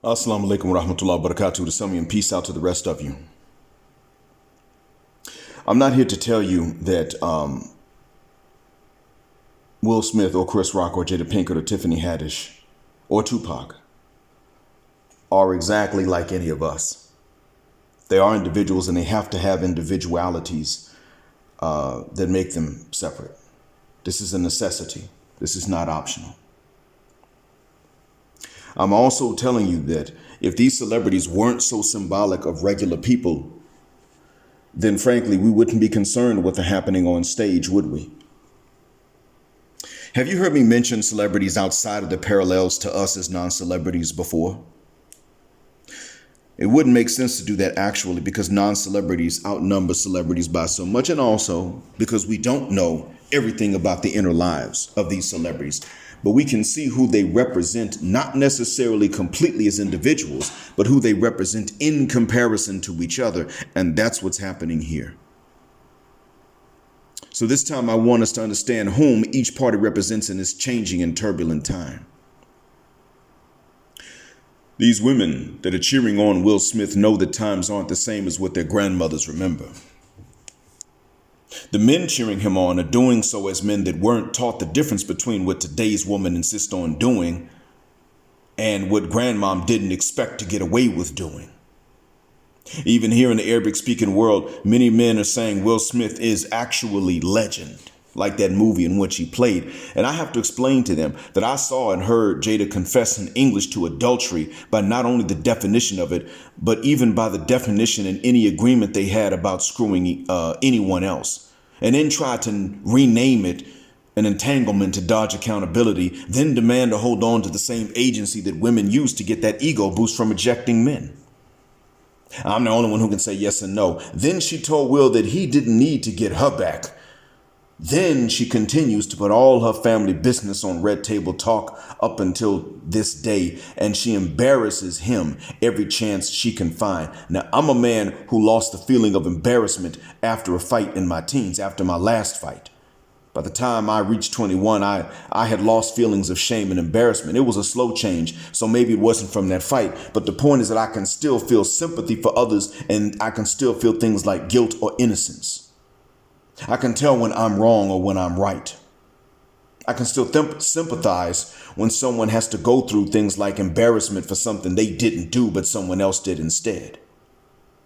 Assalamu alaikum wa rahmatullahi wa barakatuh. To some and peace out to the rest of you. I'm not here to tell you that Will Smith or Chris Rock or Jada Pinkett or Tiffany Haddish or Tupac are exactly like any of us. They are individuals and they have to have individualities that make them separate. This is a necessity. This is not optional. I'm also telling you that if these celebrities weren't so symbolic of regular people, then frankly, we wouldn't be concerned with the happening on stage, would we? Have you heard me mention celebrities outside of the parallels to us as non-celebrities before? It wouldn't make sense to do that actually because non-celebrities outnumber celebrities by so much, and also because we don't know everything about the inner lives of these celebrities. But we can see who they represent, not necessarily completely as individuals, but who they represent in comparison to each other. And that's what's happening here. So this time I want us to understand whom each party represents in this changing and turbulent time. These women that are cheering on Will Smith know that times aren't the same as what their grandmothers remember. The men cheering him on are doing so as men that weren't taught the difference between what today's woman insists on doing and what grandmom didn't expect to get away with doing. Even here in the Arabic speaking world, many men are saying Will Smith is actually legend, like that movie in which he played. And I have to explain to them that I saw and heard Jada confess in English to adultery by not only the definition of it, but even by the definition in any agreement they had about screwing anyone else. And then try to rename it an entanglement to dodge accountability, then demand to hold on to the same agency that women use to get that ego boost from ejecting men. I'm the only one who can say yes and no. Then she told Will that he didn't need to get her back. Then she continues to put all her family business on Red Table Talk up until this day, and she embarrasses him every chance she can find. Now, I'm a man who lost the feeling of embarrassment after a fight in my teens, after my last fight. By the time I reached 21, I had lost feelings of shame and embarrassment. It was a slow change, so maybe it wasn't from that fight. But the point is that I can still feel sympathy for others, and I can still feel things like guilt or innocence. I can tell when I'm wrong or when I'm right. I can still sympathize when someone has to go through things like embarrassment for something they didn't do, but someone else did instead.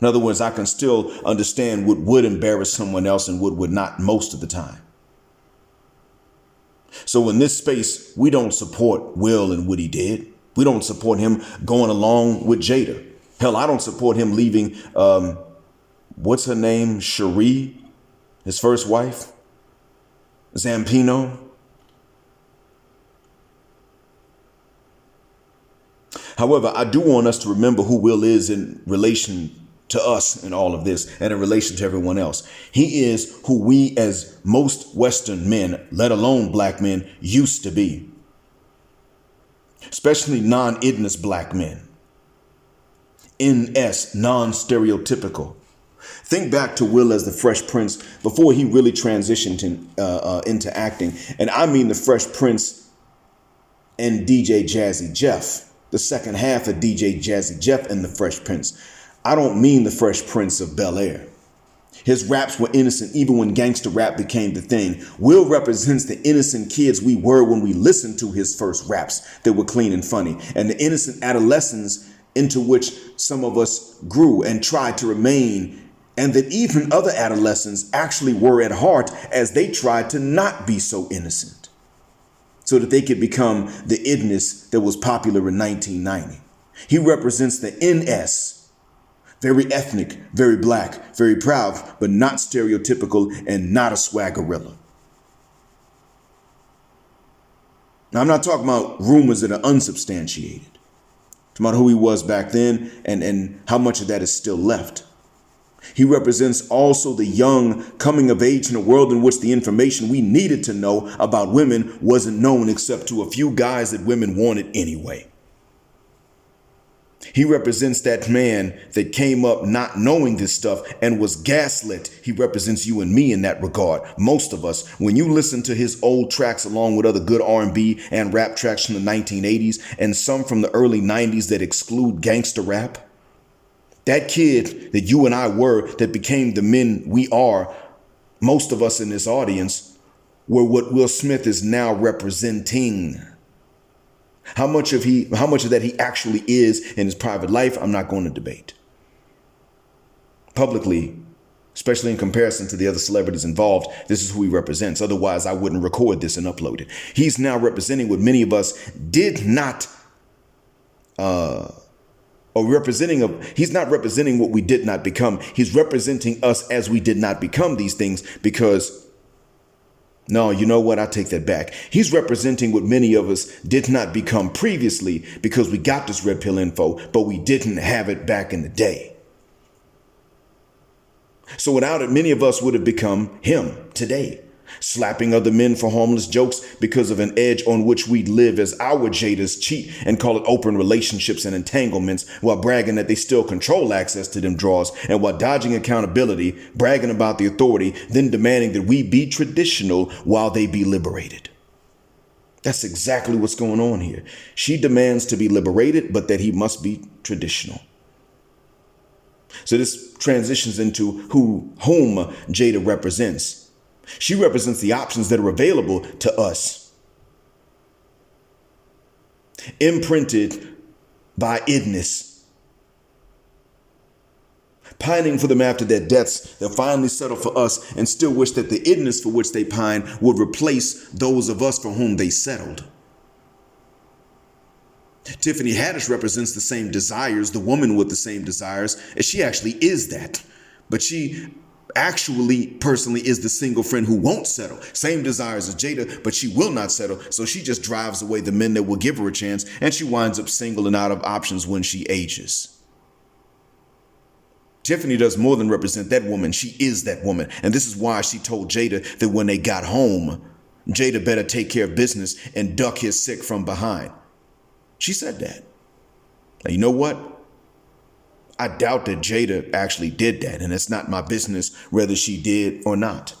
In other words, I can still understand what would embarrass someone else and what would not most of the time. So in this space, we don't support Will and what he did. We don't support him going along with Jada. Hell, I don't support him leaving, what's her name? Sheree, his first wife, Zampino. However, I do want us to remember who Will is in relation to us in all of this and in relation to everyone else. He is who we as most Western men, let alone black men, used to be. Especially non-idness black men. NS, non-stereotypical. Think back to Will as the Fresh Prince before he really transitioned into acting. And I mean the Fresh Prince and DJ Jazzy Jeff, the second half of DJ Jazzy Jeff and the Fresh Prince. I don't mean the Fresh Prince of Bel-Air. His raps were innocent even when gangster rap became the thing. Will represents the innocent kids we were when we listened to his first raps that were clean and funny, and the innocent adolescence into which some of us grew and tried to remain, and that even other adolescents actually were at heart as they tried to not be so innocent so that they could become the idness that was popular in 1990. He represents the NS, very ethnic, very black, very proud, but not stereotypical and not a swaggerilla. Now, I'm not talking about rumors that are unsubstantiated. I'm talking about who he was back then and how much of that is still left. He represents also the young coming of age in a world in which the information we needed to know about women wasn't known except to a few guys that women wanted anyway. He represents that man that came up not knowing this stuff and was gaslit. He represents you and me in that regard. Most of us, when you listen to his old tracks along with other good R&B and rap tracks from the 1980s and some from the early 90s that exclude gangster rap, that kid that you and I were that became the men we are, most of us in this audience, were what Will Smith is now representing. How much of that he actually is in his private life, I'm not going to debate. Publicly, especially in comparison to the other celebrities involved, this is who he represents. Otherwise, I wouldn't record this and upload it. He's now representing what many of us did not, he's not representing what we did not become. He's representing us as we did not become these things because, no, you know what? I take that back. He's representing what many of us did not become previously because we got this red pill info, but we didn't have it back in the day. So without it, many of us would have become him today, slapping other men for harmless jokes because of an edge on which we live as our Jadas cheat and call it open relationships and entanglements while bragging that they still control access to them draws and while dodging accountability, bragging about the authority, then demanding that we be traditional while they be liberated. That's exactly what's going on here. She demands to be liberated, but that he must be traditional. So this transitions into whom Jada represents. She represents the options that are available to us, imprinted by idness, pining for them after their deaths. They'll finally settle for us and still wish that the idness for which they pine would replace those of us for whom they settled. Tiffany Haddish represents the same desires, the woman with the same desires, as she actually is that. But she actually personally is the single friend who won't settle. Same desires as Jada, but she will not settle. So she just drives away the men that will give her a chance, and she winds up single and out of options when she ages. Tiffany does more than represent that woman. She is that woman. And this is why she told Jada that when they got home, Jada better take care of business and duck his sick from behind. She said that. Now, you know what? I doubt that Jada actually did that, and it's not my business whether she did or not.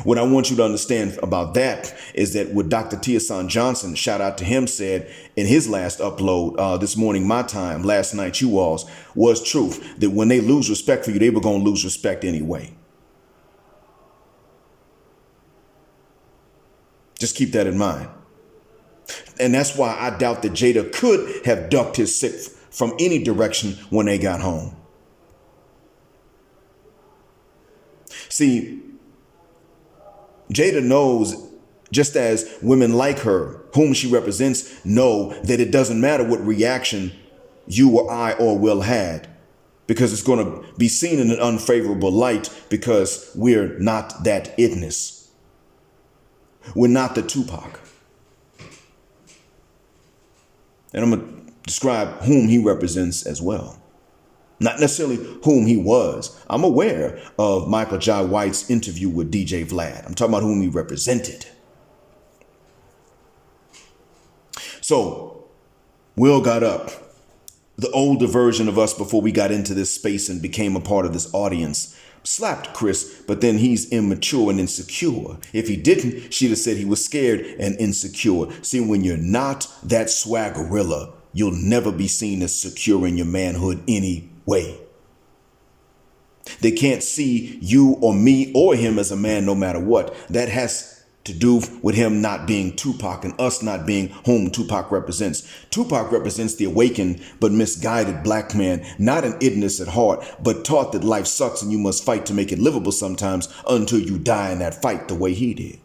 What I want you to understand about that is that what Dr. Tiasan Johnson, shout out to him, said in his last upload this morning, my time, last night, you all's, was truth. That when they lose respect for you, they were going to lose respect anyway. Just keep that in mind. And that's why I doubt that Jada could have ducked his sick from any direction when they got home. See, Jada knows, just as women like her, whom she represents, know that it doesn't matter what reaction you or I or Will had, because it's going to be seen in an unfavorable light because we're not that itness. We're not the Tupac. And I'm going to describe whom he represents as well. Not necessarily whom he was. I'm aware of Michael Jai White's interview with DJ Vlad. I'm talking about whom he represented. So Will got up. The older version of us before we got into this space and became a part of this audience slapped Chris, but then he's immature and insecure. If he didn't, she'd have said he was scared and insecure. See, when you're not that swaggerilla, you'll never be seen as secure in your manhood anyway. They can't see you or me or him as a man no matter what. That has to do with him not being Tupac and us not being whom Tupac represents. Tupac represents the awakened but misguided black man, not an idness at heart, but taught that life sucks and you must fight to make it livable sometimes until you die in that fight the way he did.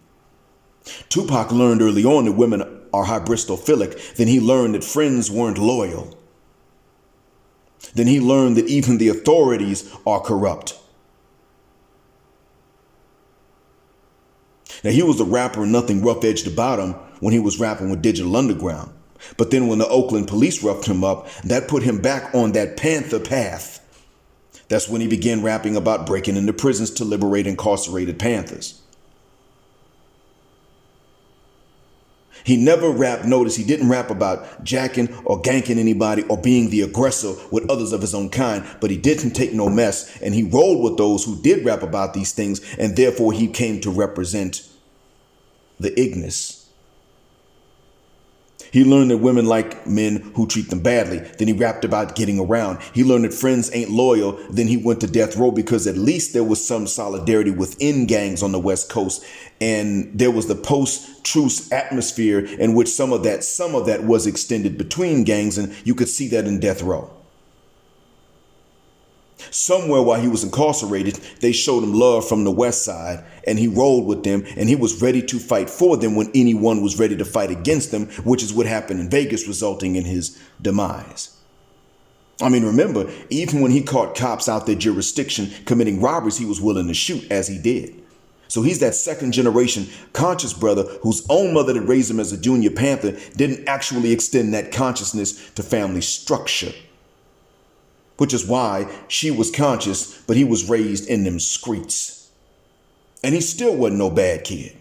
Tupac learned early on that women are hybristophilic. Then he learned that friends weren't loyal. Then he learned that even the authorities are corrupt. Now, he was a rapper and nothing rough-edged about him when he was rapping with Digital Underground. But then when the Oakland police roughed him up, that put him back on that Panther path. That's when he began rapping about breaking into prisons to liberate incarcerated Panthers. He never rapped, notice he didn't rap about jacking or ganking anybody or being the aggressor with others of his own kind, but he didn't take no mess, and he rolled with those who did rap about these things, and therefore he came to represent the Ignis. He learned that women like men who treat them badly. Then he rapped about getting around. He learned that friends ain't loyal. Then he went to death row because at least there was some solidarity within gangs on the West Coast. And there was the post-truce atmosphere in which some of that was extended between gangs. And you could see that in death row. Somewhere while he was incarcerated, they showed him love from the West Side, and he rolled with them, and he was ready to fight for them when anyone was ready to fight against them, which is what happened in Vegas, resulting in his demise. I mean, remember, even when he caught cops out their jurisdiction committing robberies, he was willing to shoot, as he did. So he's that second generation conscious brother whose own mother that raised him as a junior Panther didn't actually extend that consciousness to family structure. Which is why she was conscious, but he was raised in them streets. And he still wasn't no bad kid.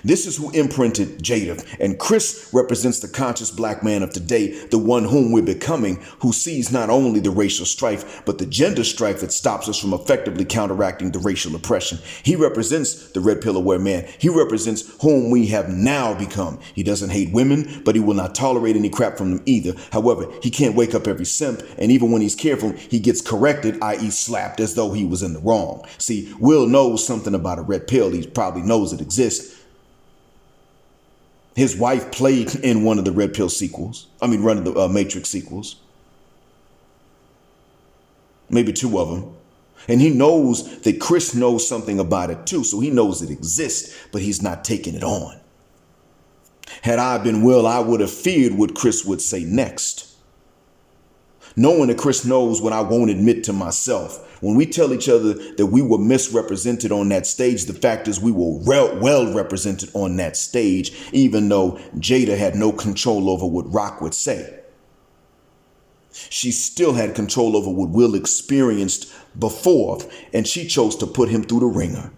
This is who imprinted Jada, and Chris represents the conscious black man of today, the one whom we're becoming, who sees not only the racial strife, but the gender strife that stops us from effectively counteracting the racial oppression. He represents the red pill aware man. He represents whom we have now become. He doesn't hate women, but he will not tolerate any crap from them either. However, he can't wake up every simp, and even when he's careful, he gets corrected, i.e. slapped, as though he was in the wrong. See, Will knows something about a red pill. He probably knows it exists. His wife played in one of the Red Pill sequels. One of the Matrix sequels. Maybe two of them. And he knows that Chris knows something about it too. So he knows it exists, but he's not taking it on. Had I been Will, I would have feared what Chris would say next. Knowing that Chris knows what I won't admit to myself. When we tell each other that we were misrepresented on that stage, the fact is we were well represented on that stage, even though Jada had no control over what Rock would say. She still had control over what Will experienced before, and she chose to put him through the ringer.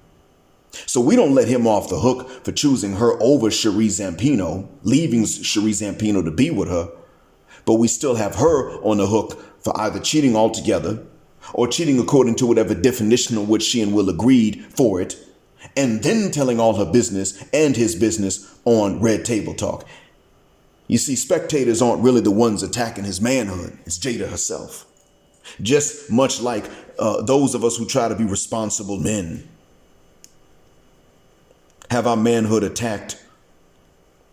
So we don't let him off the hook for choosing her over Sheree Zampino, leaving Sheree Zampino to be with her. But we still have her on the hook for either cheating altogether or cheating according to whatever definition on which she and Will agreed for it, and then telling all her business and his business on Red Table Talk. You see, spectators aren't really the ones attacking his manhood. It's Jada herself. Just much like those of us who try to be responsible men have our manhood attacked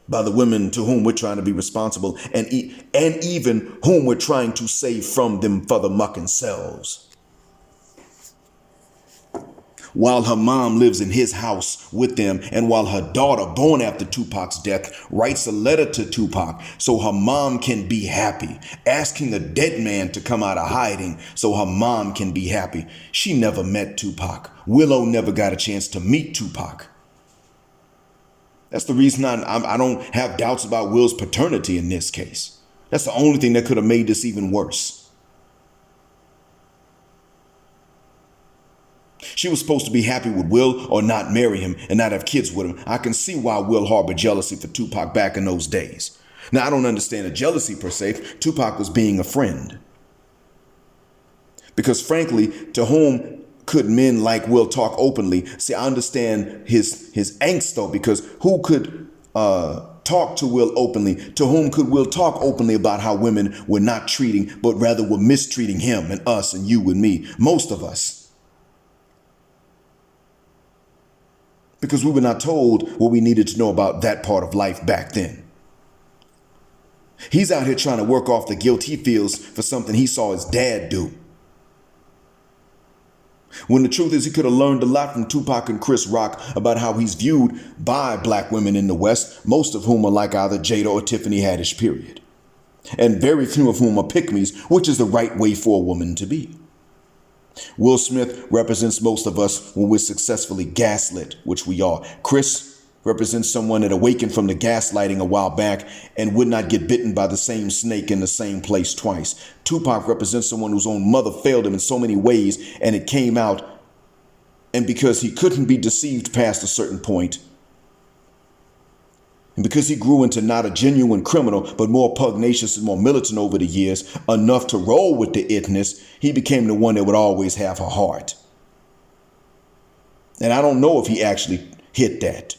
by the women to whom we're trying to be responsible, and even whom we're trying to save from them for the mucking selves. While her mom lives in his house with them, and while her daughter, born after Tupac's death, writes a letter to Tupac so her mom can be happy, asking a dead man to come out of hiding so her mom can be happy. She never met Tupac. Willow never got a chance to meet Tupac. That's the reason I don't have doubts about Will's paternity in this case. That's the only thing that could have made this even worse. She was supposed to be happy with Will or not marry him and not have kids with him. I can see why Will harbored jealousy for Tupac back in those days. Now, I don't understand the jealousy per se. Tupac was being a friend. Because frankly, to whom could men like Will talk openly? See, I understand his angst though, because who could talk to Will openly? To whom could Will talk openly about how women were not treating, but rather were mistreating him and us and you and me, most of us? Because we were not told what we needed to know about that part of life back then. He's out here trying to work off the guilt he feels for something he saw his dad do. When the truth is, he could have learned a lot from Tupac and Chris Rock about how he's viewed by black women in the West, most of whom are like either Jada or Tiffany Haddish, period. And very few of whom are pick-me's, which is the right way for a woman to be. Will Smith represents most of us when we're successfully gaslit, which we are. Chris represents someone that awakened from the gaslighting a while back and would not get bitten by the same snake in the same place twice. Tupac represents someone whose own mother failed him in so many ways, and it came out. And because he couldn't be deceived past a certain point, And because he grew into not a genuine criminal, but more pugnacious and more militant over the years, enough to roll with the itness, he became the one that would always have her heart. And I don't know if he actually hit that.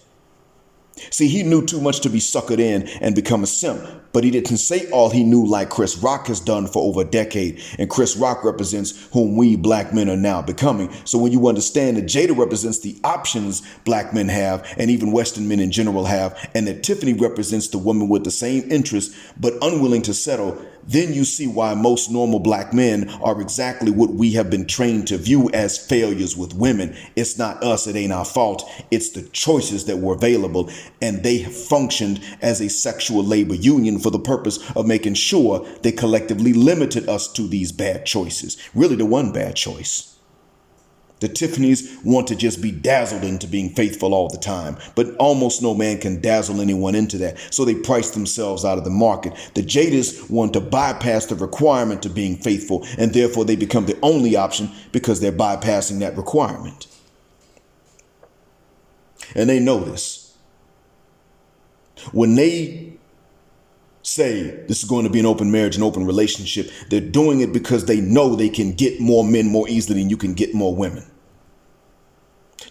See, he knew too much to be suckered in and become a simp, but he didn't say all he knew like Chris Rock has done for over a decade. And Chris Rock represents whom we black men are now becoming. So when you understand that Jada represents the options black men have and even Western men in general have, and that Tiffany represents the woman with the same interests but unwilling to settle, then you see why most normal black men are exactly what we have been trained to view as failures with women. It's not us. It ain't our fault. It's the choices that were available, and they have functioned as a sexual labor union for the purpose of making sure they collectively limited us to these bad choices. Really, the one bad choice. The Tiffanys want to just be dazzled into being faithful all the time, but almost no man can dazzle anyone into that. So they price themselves out of the market. The Jadas want to bypass the requirement to being faithful, and therefore they become the only option because they're bypassing that requirement. And they know this. When they say this is going to be an open marriage, an open relationship, they're doing it because they know they can get more men more easily than you can get more women.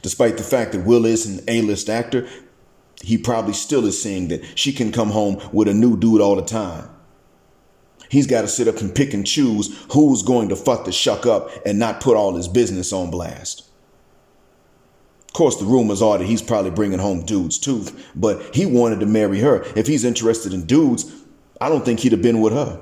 Despite the fact that Will is an A-list actor, he probably still is saying that she can come home with a new dude all the time. He's got to sit up and pick and choose who's going to fuck the shuck up and not put all his business on blast. Of course, the rumors are that he's probably bringing home dudes too, but he wanted to marry her. If he's interested in dudes, I don't think he'd have been with her.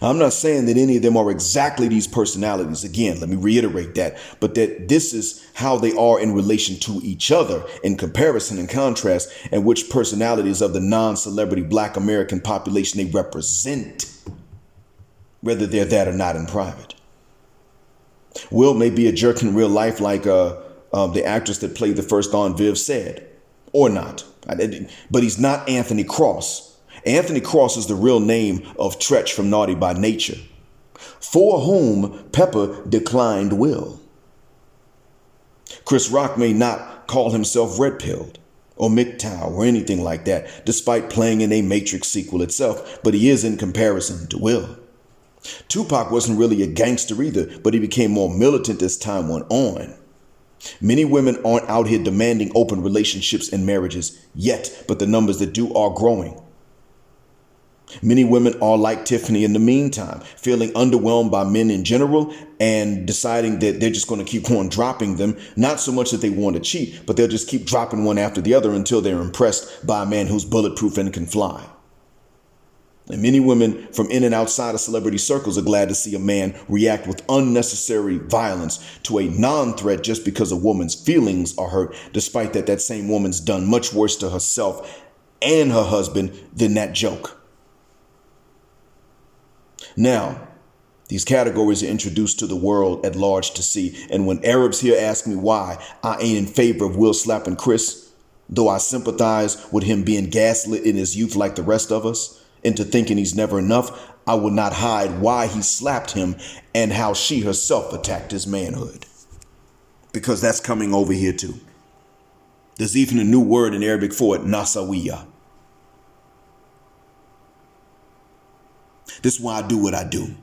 I'm not saying that any of them are exactly these personalities. Again, let me reiterate that, but that this is how they are in relation to each other in comparison and contrast, and which personalities of the non-celebrity black American population they represent, whether they're that or not in private. Will may be a jerk in real life like the actress that played the first Aunt Viv said, or not, but he's not Anthony Cross. Anthony Cross is the real name of Tretch from Naughty by Nature, for whom Pepper declined Will. Chris Rock may not call himself red-pilled or MGTOW or anything like that, despite playing in a Matrix sequel itself, but he is in comparison to Will. Tupac wasn't really a gangster either, but he became more militant as time went on. Many women aren't out here demanding open relationships and marriages yet, but the numbers that do are growing. Many women are like Tiffany in the meantime, feeling underwhelmed by men in general and deciding that they're just going to keep on dropping them. Not so much that they want to cheat, but they'll just keep dropping one after the other until they're impressed by a man who's bulletproof and can fly. And many women from in and outside of celebrity circles are glad to see a man react with unnecessary violence to a non-threat just because a woman's feelings are hurt, despite that same woman's done much worse to herself and her husband than that joke. Now, these categories are introduced to the world at large to see. And when Arabs here ask me why I ain't in favor of Will slapping Chris, though I sympathize with him being gaslit in his youth like the rest of us, into thinking he's never enough, I will not hide why he slapped him and how she herself attacked his manhood. Because that's coming over here too. There's even a new word in Arabic for it, nasawiya. This is why I do what I do.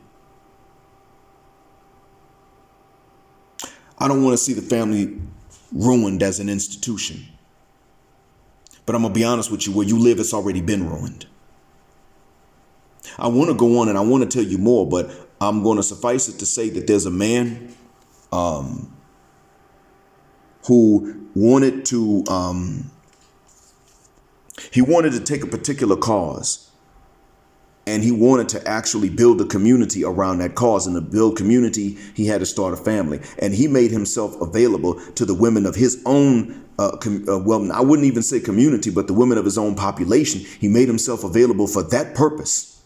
I don't want to see the family ruined as an institution. But I'm going to be honest with you, where you live, it's already been ruined. I want to go on and I want to tell you more, but I'm going to suffice it to say that there's a man who wanted to take a particular cause. And he wanted to actually build a community around that cause. And to build community, he had to start a family. And he made himself available to the women of his own, well, I wouldn't even say community, but the women of his own population. He made himself available for that purpose.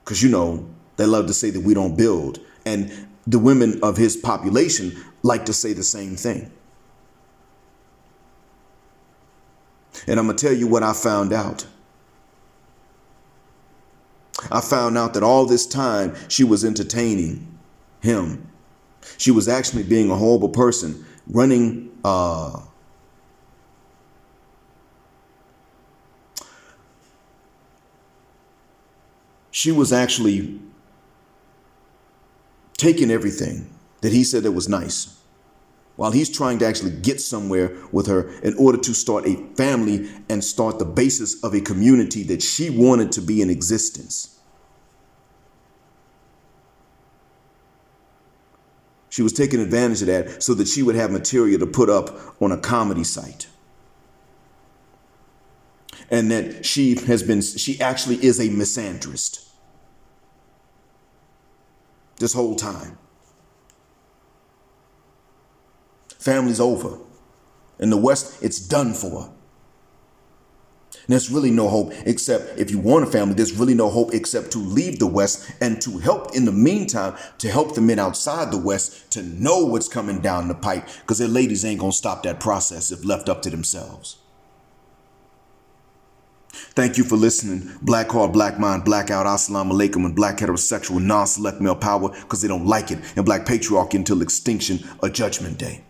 Because, you know, they love to say that we don't build. And the women of his population like to say the same thing. And I'm going to tell you what I found out. I found out that all this time she was entertaining him. She was actually being a horrible person, running she was actually taking everything that he said that was nice, while he's trying to actually get somewhere with her in order to start a family and start the basis of a community that she wanted to be in existence. She was taking advantage of that so that she would have material to put up on a comedy site. And that she actually is a misandrist this whole time. Family's over. In the West, it's done for. And there's really no hope except, if you want a family, there's really no hope except to leave the West and to help in the meantime, to help the men outside the West to know what's coming down the pipe, because their ladies ain't going to stop that process if left up to themselves. Thank you for listening. Black Heart, Black Mind, Blackout, Assalamu Alaikum, and Black Heterosexual Non-Select Male Power, because they don't like it, and Black Patriarchy until extinction, a judgment day.